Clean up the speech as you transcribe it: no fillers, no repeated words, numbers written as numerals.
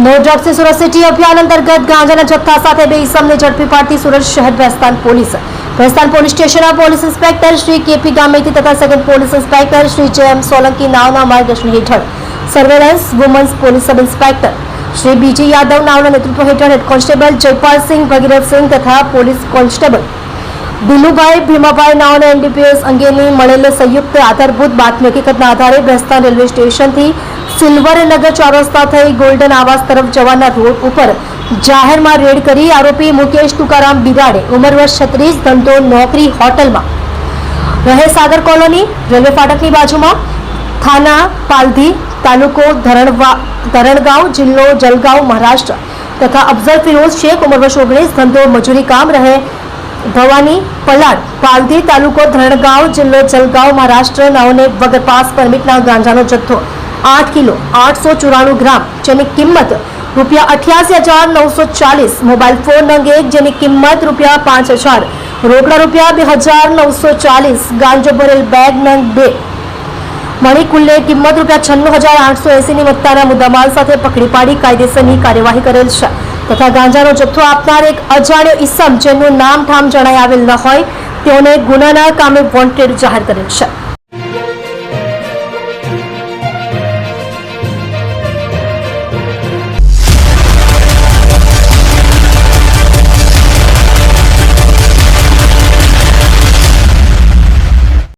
નો drugs Surat city અભિયાન અંતર્ગત ગાંજાના જથ્થા સાથે બે ઇસમને ઝડપી પાડતી સુરત શહેર ભેસ્તાન પોલીસ સ્ટેશનના police inspector Shri KP Gameti તથા second police inspector Shri JM Solanki નાવના માર્ગદર્શન હેઠળ surveillance women's police sub inspector Shri BG Yadav નાવના નેતૃત્વ હેઠળ હેડ કોન્સ્ટેબલ જયપાલસિંહ ભગીરથસિંહ તથા પોલીસ કોન્સ્ટેબલ દિલુભાઈ ભીમાભાઈ નાઓને એનડીપીએસ અંગેની મળેલ સંયુક્ત આધારભૂત બાતમી હકીકતના આધારે ભેસ્તાન રેલવે સ્ટેશનથી સિલ્વરનગર ચોરસ્તા થઈ ગોલ્ડન આવાસ તરફ જવાના રોડ ઉપર જાહેરમાં રેડ કરી આરોપી મુકેશ તુકારામ બિરાડે ઉંમર વર્ષ 36 ધંધો નોકરી હોટલમાં રહે સાગર કોલોની રેલવે ફાટકની બાજુમાં થાના પાલધી તાલુકો ધરણગાંવ જિલ્લો જલગાંવ મહારાષ્ટ્ર તથા અફઝલ ફિરોઝ શેખ ઉંમર વર્ષ 19 ધંધો મજૂરી કામ રહે ભવાની પલાડ પાલધી તાલુકો ધરણગાંવ જિલ્લો જલગાંવ મહારાષ્ટ્ર નાઓને વગર પાસ પરમિટના ગાંજાનો જથ્થો 8 કિલો 894 ગ્રામ જેની કિંમત ₹88,940 મોબાઈલ ફોન નંગ 1 જેની કિંમત ₹5,000 રોકડા ₹2,940 ગાંજો ભરેલ બેગ નંગ 2 મળી કુલ્લે કિંમત ₹96,880 ની મત્તાના મુદ્દામાલ સાથે પકડી પાડી કાયદેસરની કાર્યવાહી કરેલ છે તથા ગાંજાનો જથ્થો આપનાર એક અજાણ્યો ઈસમ જેનું નામ ઠામ જણાઈ આવેલ ન હોય તેઓને ગુનાના કામે વોન્ટેડ જાહેર કરેલ છે।